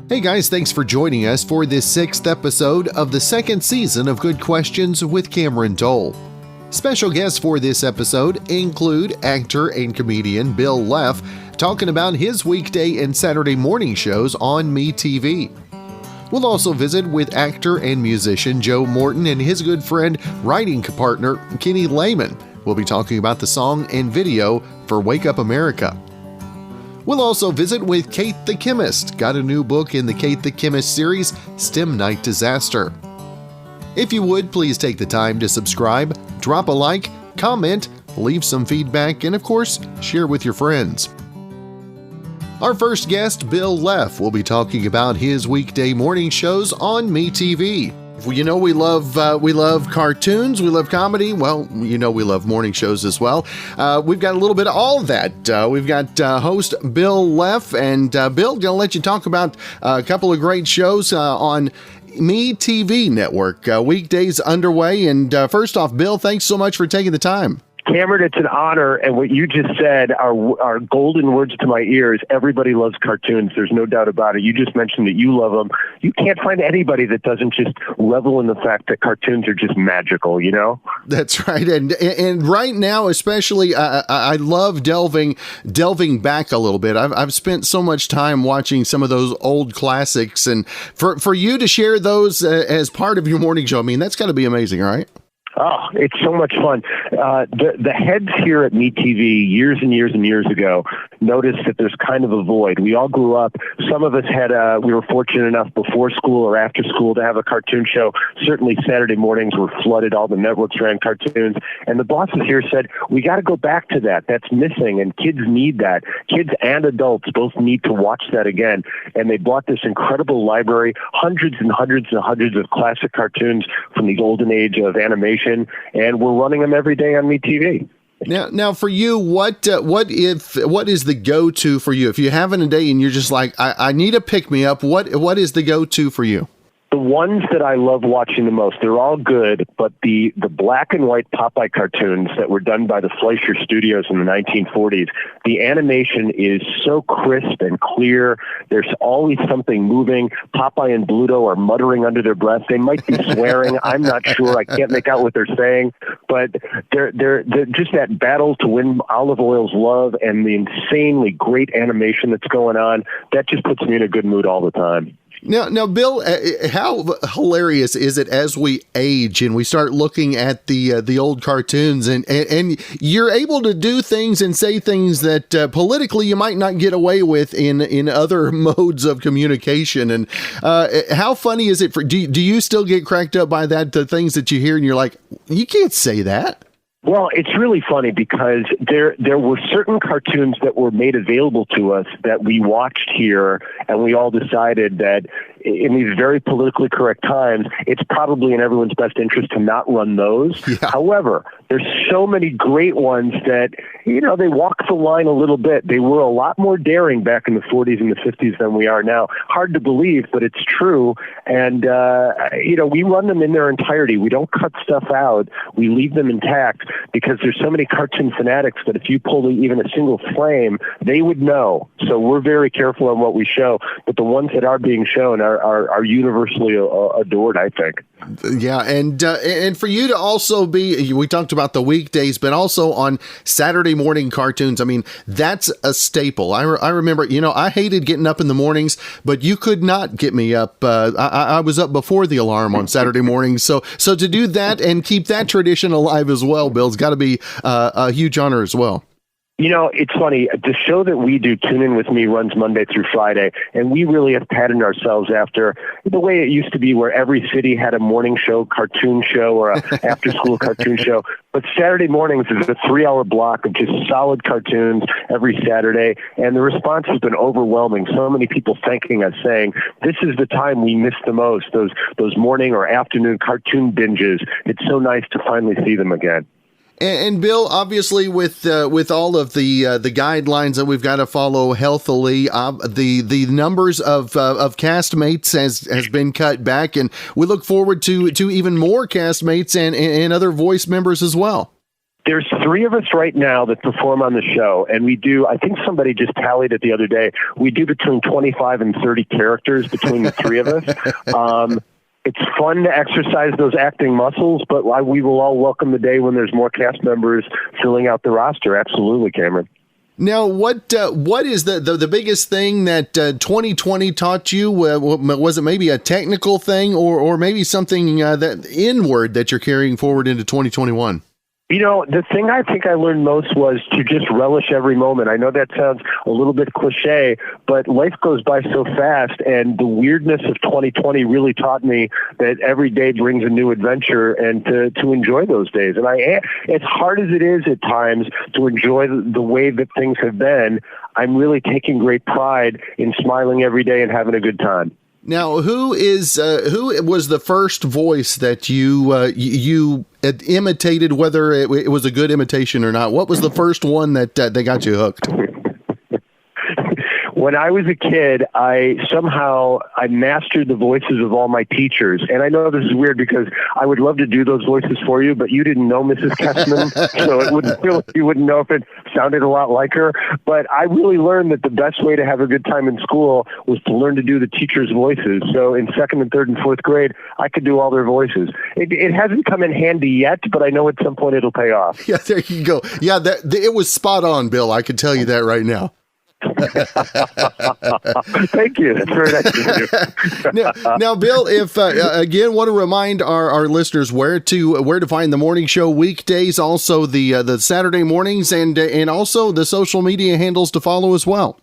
Hey guys, thanks for joining us for this 6th episode of the 2nd season of Good Questions with Cameron Dole. Special guests for this episode include actor and comedian Bill Leff talking about his weekday and Saturday morning shows on MeTV. We'll also visit with actor and musician Joe Morton and his good friend, writing partner Kenny Lehman. We'll be talking about the song and video for Wake Up America. We'll also visit with Kate the Chemist, got a new book in the Kate the Chemist series, STEM Night Disaster. If you would, please take the time to subscribe, drop a like, comment, leave some feedback, and of course, share with your friends. Our first guest, Bill Leff, will be talking about his weekday morning shows on MeTV. You know, we love cartoons, we love comedy. Well, you know, we love morning shows as well. We've got a little bit of all of that. We've got host Bill Leff, and Bill, gonna let you talk about a couple of great shows on MeTV Network. Weekdays underway, and first off, Bill, thanks so much for taking the time. Cameron, it's an honor, and what you just said are golden words to my ears. Everybody loves cartoons. There's no doubt about it. You just mentioned that you love them. You can't find anybody that doesn't just revel in the fact that cartoons are just magical, you know? That's right, and right now, especially, I love delving back a little bit. I've spent so much time watching some of those old classics, and for you to share those as part of your morning show, I mean, that's got to be amazing, right? Oh, it's so much fun. The heads here at MeTV years and years and years ago noticed that there's kind of a void. We all grew up. Some of us we were fortunate enough before school or after school to have a cartoon show. Certainly Saturday mornings were flooded. All the networks ran cartoons. And the bosses here said, we got to go back to that. That's missing. And kids need that. Kids and adults both need to watch that again. And they bought this incredible library, hundreds and hundreds and hundreds of classic cartoons from the golden age of animation. And we're running them every day on MeTV. Now, for you, what is the go-to for you? If you're having a day and you're just like, I need a pick-me-up, what is the go-to for you? The ones that I love watching the most, they're all good, but the black and white Popeye cartoons that were done by the Fleischer Studios in the 1940s, the animation is so crisp and clear. There's always something moving. Popeye and Bluto are muttering under their breath. They might be swearing. I'm not sure. I can't make out what they're saying, but they're just that battle to win Olive Oil's love and the insanely great animation that's going on. That just puts me in a good mood all the time. Now, Bill, how hilarious is it as we age and we start looking at the old cartoons and you're able to do things and say things that politically you might not get away with in other modes of communication. And how funny is it do you still get cracked up by the things that you hear and you're like, you can't say that? Well, it's really funny because there were certain cartoons that were made available to us that we watched here, and we all decided that in these very politically correct times, it's probably in everyone's best interest to not run those. Yeah. However, there's so many great ones that, you know, they walk the line a little bit. They were a lot more daring back in the 40s and the 50s than we are now. Hard to believe, but it's true. And, you know, we run them in their entirety. We don't cut stuff out. We leave them intact because there's so many cartoon fanatics that if you pull even a single frame, they would know. So we're very careful on what we show. But the ones that are being shown are universally adored, I think. Yeah, and for you to also be, we talked about the weekdays, but also on Saturday morning cartoons. I mean, that's a staple. I remember, you know, I hated getting up in the mornings, but you could not get me up. I was up before the alarm on Saturday mornings. So to do that and keep that tradition alive as well, Bill, it's got to be a huge honor as well. You know, it's funny. The show that we do, Toon In With Me, runs Monday through Friday, and we really have patterned ourselves after the way it used to be where every city had a morning show, cartoon show, or a after-school cartoon show. But Saturday mornings is a 3-hour block of just solid cartoons every Saturday, and the response has been overwhelming. So many people thanking us, saying, this is the time we miss the most, those morning or afternoon cartoon binges. It's so nice to finally see them again. And Bill, obviously, with all of the guidelines that we've got to follow healthily, the numbers of castmates has been cut back, and we look forward to even more castmates and other voice members as well. There's three of us right now that perform on the show, and we do, I think somebody just tallied it the other day, we do between 25 and 30 characters between the three of us. It's fun to exercise those acting muscles, but we will all welcome the day when there's more cast members filling out the roster. Absolutely, Cameron. Now, what is the biggest thing that 2020 taught you? Was it maybe a technical thing or maybe something that inward that you're carrying forward into 2021? You know, the thing I think I learned most was to just relish every moment. I know that sounds a little bit cliche, but life goes by so fast, and the weirdness of 2020 really taught me that every day brings a new adventure, and to enjoy those days. And as hard as it is at times to enjoy the way that things have been, I'm really taking great pride in smiling every day and having a good time. Now, who was the first voice that you imitated, whether it was a good imitation or not? What was the first one that they got you hooked? When I was a kid, I mastered the voices of all my teachers. And I know this is weird because I would love to do those voices for you, but you didn't know Mrs. Kessman, so you wouldn't know if it sounded a lot like her. But I really learned that the best way to have a good time in school was to learn to do the teachers' voices. So in second and third and fourth grade, I could do all their voices. It hasn't come in handy yet, but I know at some point it'll pay off. Yeah, there you go. Yeah, it was spot on, Bill. I can tell you that right now. Thank you. That's very nice of you. now, Bill, if again, want to remind our listeners where to find the morning show weekdays, also the Saturday mornings, and also the social media handles to follow as well.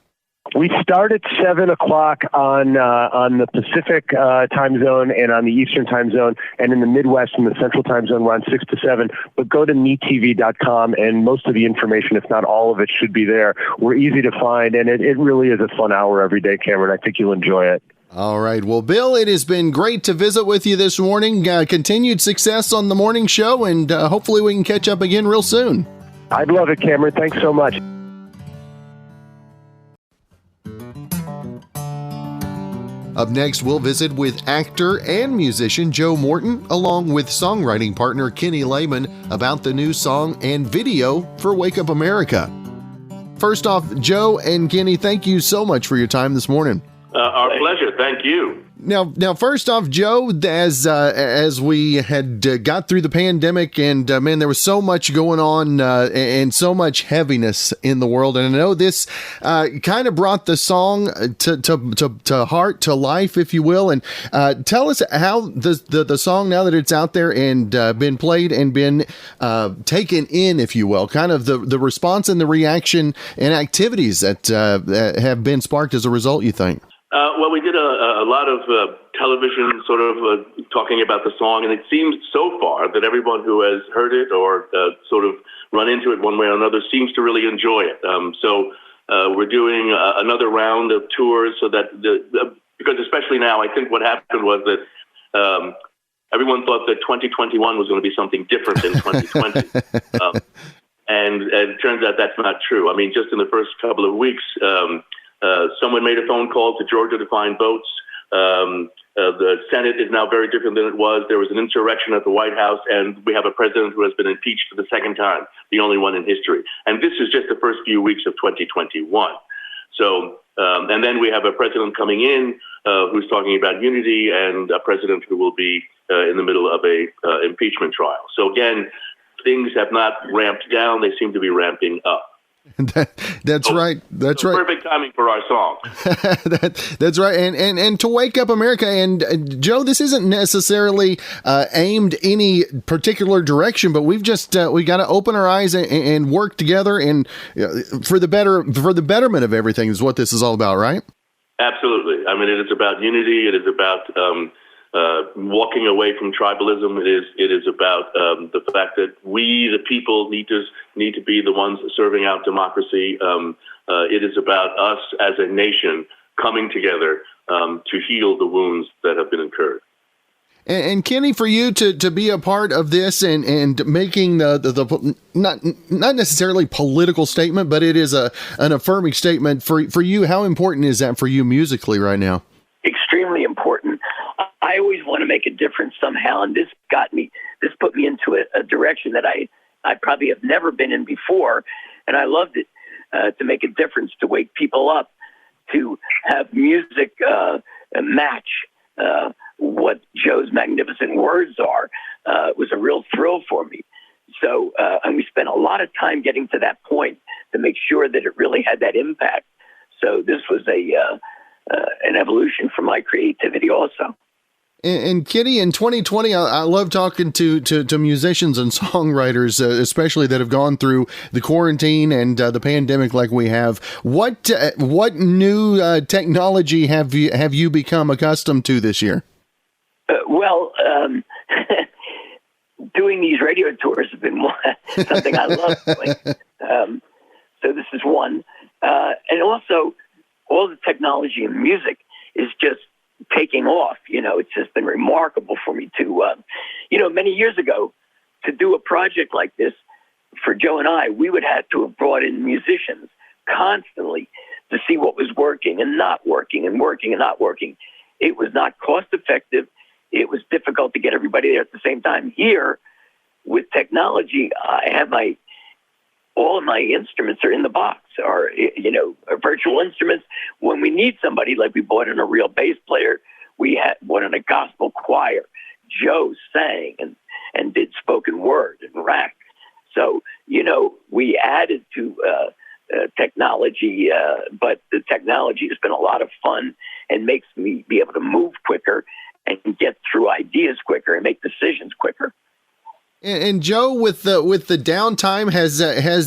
We start at 7 o'clock on the Pacific time zone and on the Eastern time zone, and in the Midwest and the Central time zone, we're on 6 to 7. But go to MeTV.com, and most of the information, if not all of it, should be there. We're easy to find, and it really is a fun hour every day, Cameron. I think you'll enjoy it. All right. Well, Bill, it has been great to visit with you this morning. Continued success on the morning show, and hopefully we can catch up again real soon. I'd love it, Cameron. Thanks so much. Up next, we'll visit with actor and musician Joe Morton, along with songwriting partner Kenny Lehman, about the new song and video for Wake Up America. First off, Joe and Kenny, thank you so much for your time this morning. Our pleasure. Thank you. Now, first off, Joe, as we had got through the pandemic, and man, there was so much going on and so much heaviness in the world, and I know this kind of brought the song to heart, to life, if you will. And tell us how the song, now that it's out there and been played and been taken in, if you will, kind of the response and the reaction and activities that have been sparked as a result, you think? Well, we did a lot of television sort of talking about the song, and it seems so far that everyone who has heard it or sort of run into it one way or another seems to really enjoy it. So we're doing another round of tours so that because especially now, I think what happened was that everyone thought that 2021 was going to be something different than 2020. And it turns out that's not true. I mean, just in the first couple of weeks, someone made a phone call to Georgia to find votes. The Senate is now very different than it was. There was an insurrection at the White House, and we have a president who has been impeached for the second time, the only one in history. And this is just the first few weeks of 2021. So, and then we have a president coming in who's talking about unity, and a president who will be in the middle of a impeachment trial. So again, things have not ramped down. They seem to be ramping up. That's right. That's right. Perfect timing for our song. That's right. And to Wake Up America. And Joe, this isn't necessarily aimed any particular direction, but we've just we got to open our eyes and work together and for the betterment of everything is what this is all about, right? Absolutely. I mean, it is about unity. It is about walking away from tribalism. It is about the fact that we, the people, need to be the ones serving out democracy. It is about us as a nation coming together to heal the wounds that have been incurred. And Kenny, for you to be a part of this and making the not necessarily political statement, but it is an affirming statement for you. How important is that for you musically right now? Extremely important. I always want to make a difference somehow, and this put me into a direction that I I probably have never been in before, and I loved it to make a difference, to wake people up, to have music match what Joe's magnificent words are. It was a real thrill for me. So, and we spent a lot of time getting to that point to make sure that it really had that impact. So this was an evolution for my creativity also. And Kenny, in 2020, I love talking to musicians and songwriters, especially that have gone through the quarantine and the pandemic like we have. What new technology have you become accustomed to this year? Doing these radio tours has been something I love doing. So this is one. And also, all the technology in music is just taking off. It's just been remarkable for me to, many years ago, to do a project like this for Joe and I, we would have to have brought in musicians constantly to see what was working and not working and working and not working. It was not cost effective. It was difficult to get everybody there at the same time. Here, with technology, I have all of my instruments are in the box, or virtual instruments. When we need somebody, like we brought in a real bass player, we brought in a gospel choir. Joe sang and did spoken word and rap. So we added to technology, but the technology has been a lot of fun and makes me be able to move quicker and get through ideas quicker and make decisions quicker. And Joe, with the downtime, has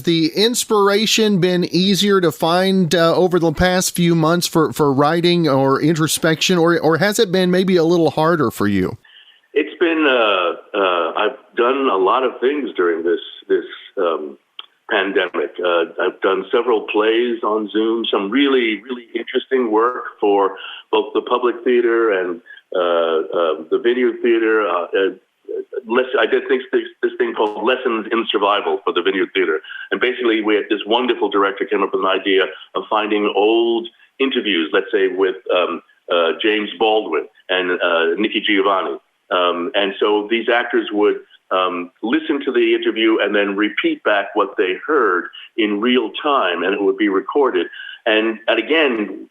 the inspiration been easier to find over the past few months for writing or introspection, or has it been maybe a little harder for you? It's been I've done a lot of things during this pandemic. I've done several plays on Zoom, some really, really interesting work for both the public theater and the Vineyard Theater. I did this thing called Lessons in Survival for the Vineyard Theater. And basically, we had this wonderful director came up with an idea of finding old interviews, let's say with James Baldwin and Nikki Giovanni. And so these actors would listen to the interview and then repeat back what they heard in real time, and it would be recorded. And again,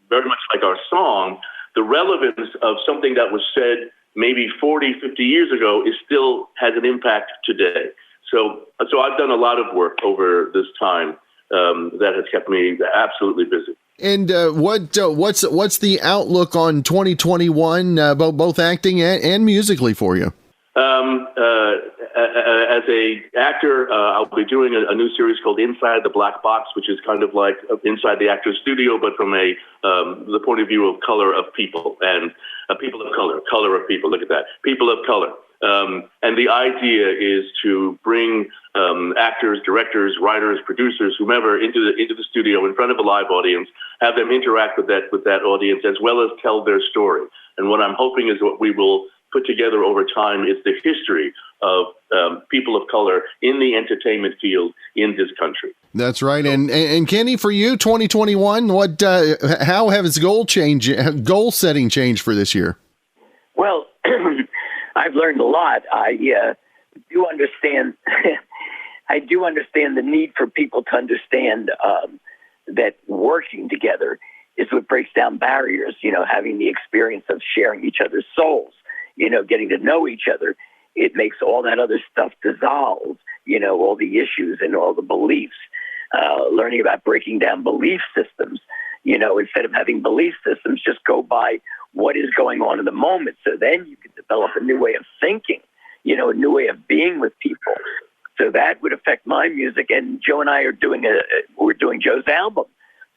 very much like our song, the relevance of something that was said maybe 40, 50 years ago still has an impact today. So I've done a lot of work over this time that has kept me absolutely busy. And what's the outlook on 2021, both acting and musically for you? As a actor, I'll be doing a new series called Inside the Black Box, which is kind of like inside the actor's studio, but from the point of view of color of people and people of color of people. Look at that, people of color. And the idea is to bring actors, directors, writers, producers, whomever into the studio in front of a live audience, have them interact with that audience as well as tell their story. And what I'm hoping is what we will put together over time is the history of people of color in the entertainment field in this country. That's right. And Kenny, for you, 2021, how has goal setting changed for this year? Well, I've learned a lot. I do understand. I do understand the need for people to understand that working together is what breaks down barriers. Having the experience of sharing each other's souls. Getting to know each other, it makes all that other stuff dissolve, all the issues and all the beliefs, learning about breaking down belief systems, instead of having belief systems, just go by what is going on in the moment. So then you can develop a new way of thinking, a new way of being with people. So that would affect my music. And Joe and I are we're doing Joe's album.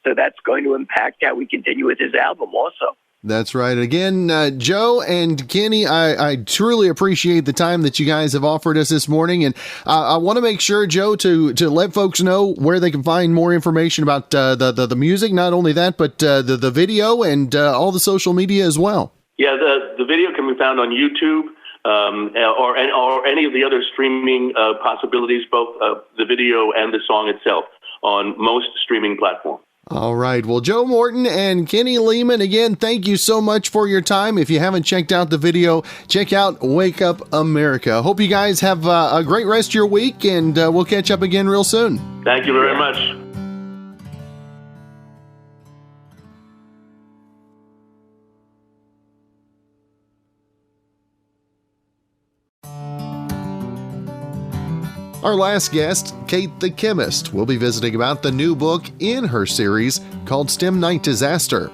So that's going to impact how we continue with his album also. That's right. Again, Joe and Kenny, I truly appreciate the time that you guys have offered us this morning. And I want to make sure, Joe, to let folks know where they can find more information about the music. Not only that, but the video and all the social media as well. Yeah, the video can be found on YouTube or any of the other streaming possibilities, both the video and the song itself on most streaming platforms. All right. Well, Joe Morton and Kenny Lehman, again, thank you so much for your time. If you haven't checked out the video, check out Wake Up America. Hope you guys have a great rest of your week, and we'll catch up again real soon. Thank you very much. Our last guest, Kate the Chemist, will be visiting about the new book in her series called STEM Night Disaster.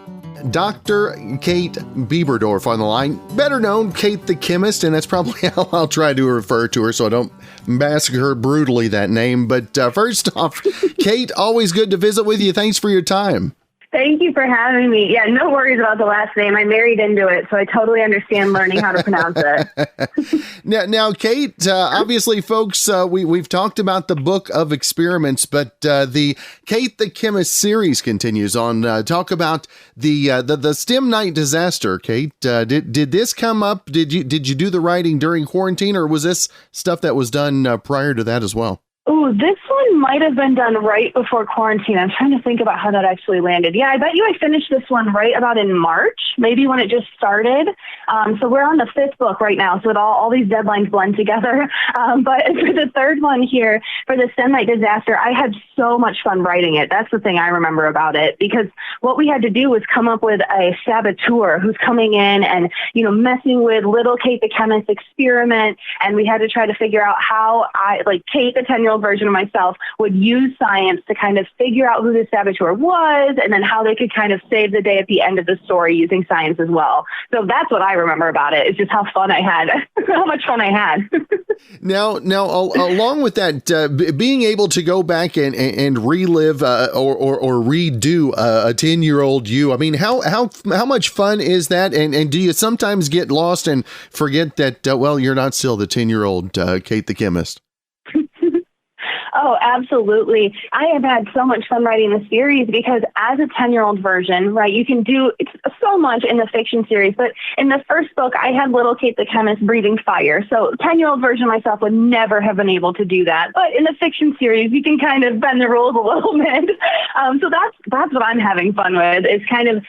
Dr. Kate Biberdorf on the line, better known Kate the Chemist, and that's probably how I'll try to refer to her so I don't massacre her brutally, that name. But first off, Kate, always good to visit with you. Thanks for your time. Thank you for having me. Yeah, no worries about the last name. I married into it, so I totally understand learning how to pronounce it. Now, Kate, obviously, folks, we've talked about the Book of Experiments, but the Kate the Chemist series continues on. Talk about the STEM Night Disaster, Kate. Did this come up? Did you do the writing during quarantine, or was this stuff that was done prior to that as well? Ooh, this one might have been done right before quarantine. I'm trying to think about how that actually landed. Yeah, I bet you I finished this one right about in March, maybe when it just started. So we're on the 5th book right now, so all these deadlines blend together. But for the 3rd one here, for the STEM Night Disaster, I had so much fun writing it. That's the thing I remember about it, because what we had to do was come up with a saboteur who's coming in and, messing with little Kate the Chemist experiment. And we had to try to figure out how Kate, the 10-year-old version of myself, would use science to kind of figure out who the saboteur was, and then how they could kind of save the day at the end of the story using science as well. So that's what I remember about it. It's just how fun I had, how much fun I had. Now, along with that, being able to go back and relive or redo a 10-year-old you, I mean, how much fun is that? And do you sometimes get lost and forget that, you're not still the 10-year-old Kate the Chemist? Oh, absolutely. I have had so much fun writing the series because as a 10-year-old version, right, you can do so much in the fiction series. But in the first book, I had little Kate the Chemist breathing fire. So 10-year-old version of myself would never have been able to do that. But in the fiction series, you can kind of bend the rules a little bit. So that's what I'm having fun with, is kind of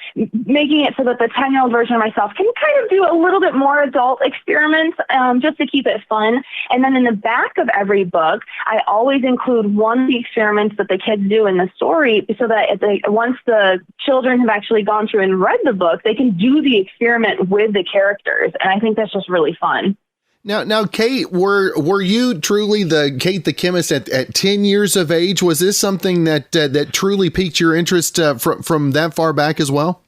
making it so that the 10-year-old version of myself can kind of do a little bit more adult experiments just to keep it fun. And then in the back of every book, I always include one of the experiments that the kids do in the story, so that once the children have actually gone through and read the book, they can do the experiment with the characters. And I think that's just really fun. Now, Kate, were you truly the Kate the Chemist at 10 years of age? Was this something that truly piqued your interest from that far back as well?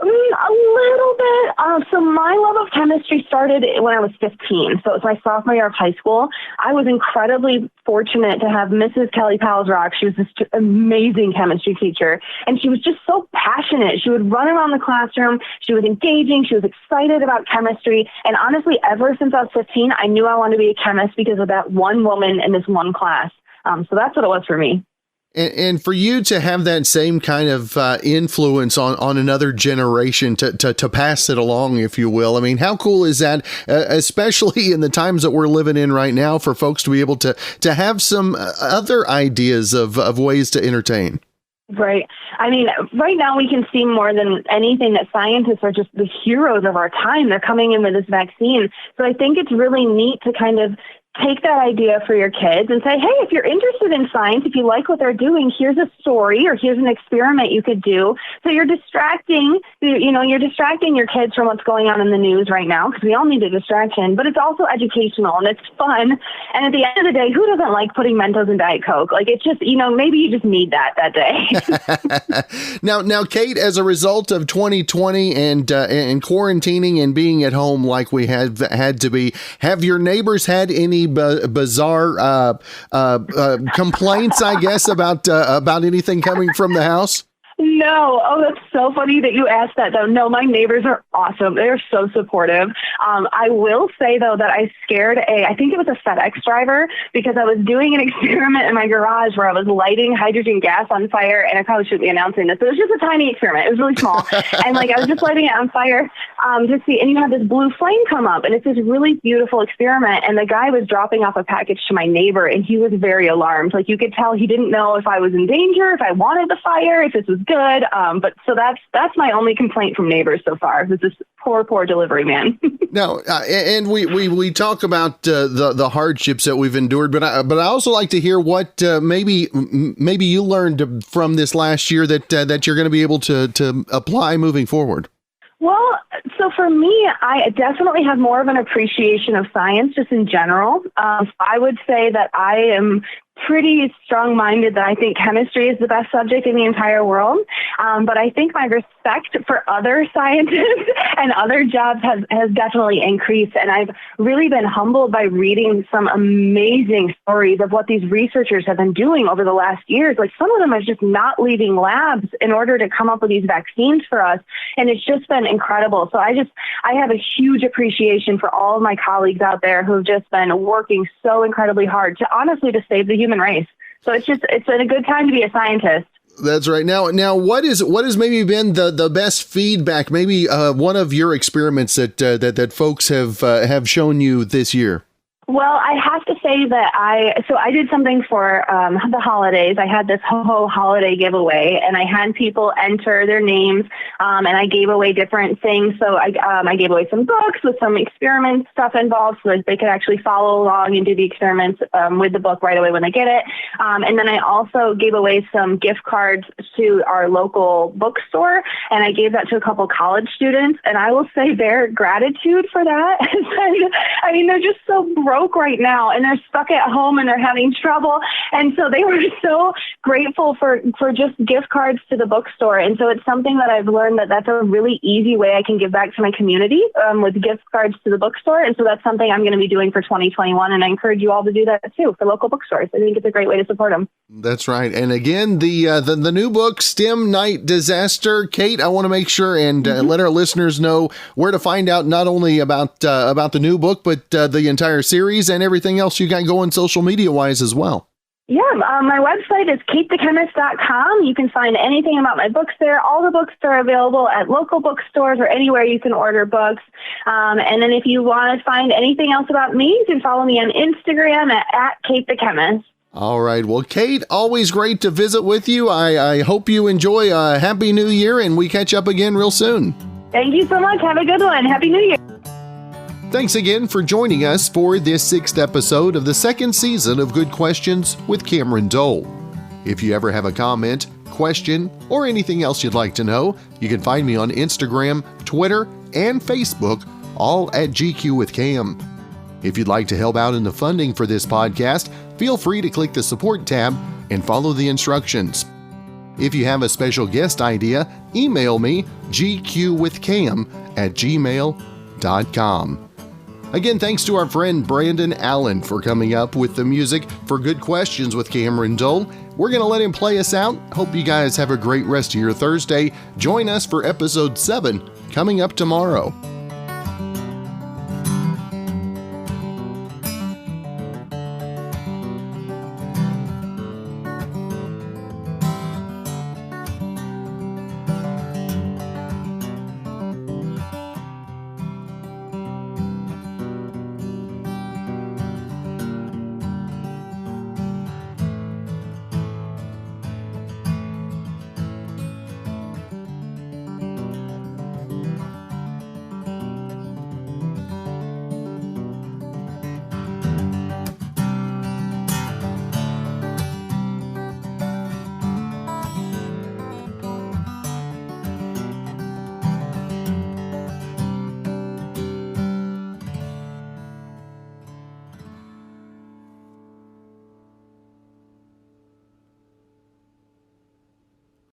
A little bit. So my love of chemistry started when I was 15. So it was my sophomore year of high school. I was incredibly fortunate to have Mrs. Kelly Palsrock. She was this amazing chemistry teacher, and she was just so passionate. She would run around the classroom. She was engaging. She was excited about chemistry. And honestly, ever since I was 15, I knew I wanted to be a chemist because of that one woman in this one class. So that's what it was for me. And for you to have that same kind of influence on another generation to pass it along, if you will. I mean, how cool is that, especially in the times that we're living in right now, for folks to be able to have some other ideas of ways to entertain? Right. I mean, right now we can see more than anything that scientists are just the heroes of our time. They're coming in with this vaccine. So I think it's really neat to kind of take that idea for your kids and say, hey, if you're interested in science, if you like what they're doing, here's a story or here's an experiment you could do. So you're distracting your kids from what's going on in the news right now, because we all need a distraction, but it's also educational and it's fun. And at the end of the day, who doesn't like putting Mentos in Diet Coke? Like, it's just, maybe you just need that day. Now, Kate, as a result of 2020 and quarantining and being at home like we have had to be, have your neighbors had any bizarre complaints, I guess, about anything coming from the house? No. Oh, that's so funny that you asked that, though. No, my neighbors are awesome. They're so supportive. I will say, though, that I scared I think it was a FedEx driver, because I was doing an experiment in my garage where I was lighting hydrogen gas on fire, and I probably shouldn't be announcing this, but it was just a tiny experiment. It was really small. And I was just lighting it on fire to see, and you have this blue flame come up, and it's this really beautiful experiment. And the guy was dropping off a package to my neighbor, and he was very alarmed. You could tell he didn't know if I was in danger, if I wanted the fire, if this was good. But so that's my only complaint from neighbors so far. Is this poor delivery man. Now, and we talk about the hardships that we've endured, but I also like to hear what maybe you learned from this last year that you're going to be able to apply moving forward. Well, so for me, I definitely have more of an appreciation of science just in general. I would say that I am pretty strong-minded that I think chemistry is the best subject in the entire world. But I think my respect for other scientists and other jobs has definitely increased. And I've really been humbled by reading some amazing stories of what these researchers have been doing over the last years. Like some of them are just not leaving labs in order to come up with these vaccines for us. And it's just been incredible. So I have a huge appreciation for all of my colleagues out there who have just been working so incredibly hard to honestly to save the human race. So it's a good time to be a scientist. That's right. Now, what has maybe been the best feedback? Maybe one of your experiments that folks have shown you this year. Well, I have to say that I did something for the holidays. I had this ho-ho holiday giveaway, and I had people enter their names, and I gave away different things. So I gave away some books with some experiment stuff involved so that they could actually follow along and do the experiments with the book right away when they get it. And then I also gave away some gift cards to our local bookstore, and I gave that to a couple college students. And I will say their gratitude for that has been, I mean, they're just so broke right now, and they're stuck at home and they're having trouble, and so they were so grateful for just gift cards to the bookstore. And so it's something that I've learned that's a really easy way I can give back to my community with gift cards to the bookstore. And so that's something I'm going to be doing for 2021, and I encourage you all to do that too for local bookstores. I think it's a great way to support them. That's right. And again, the new book, STEM Night Disaster. Kate, I want to make sure and let our listeners know where to find out not only about the new book, but the entire series and everything else you got going social media wise as well. Yeah, my website is katethechemist.com. You can find anything about my books there. All the books are available at local bookstores or anywhere you can order books. And then if you want to find anything else about me, you can follow me on Instagram at katethechemist. All right. Well, Kate, always great to visit with you. I hope you enjoy a Happy New Year, and we catch up again real soon. Thank you so much. Have a good one. Happy New Year. Thanks again for joining us for this 6th episode of the 2nd season of Good Questions with Cameron Dole. If you ever have a comment, question, or anything else you'd like to know, you can find me on Instagram, Twitter, and Facebook, all at GQ with Cam. If you'd like to help out in the funding for this podcast, feel free to click the support tab and follow the instructions. If you have a special guest idea, email me gqwithcam@gmail.com. Again, thanks to our friend Brandon Allen for coming up with the music for Good Questions with Cameron Dole. We're going to let him play us out. Hope you guys have a great rest of your Thursday. Join us for episode 7 coming up tomorrow.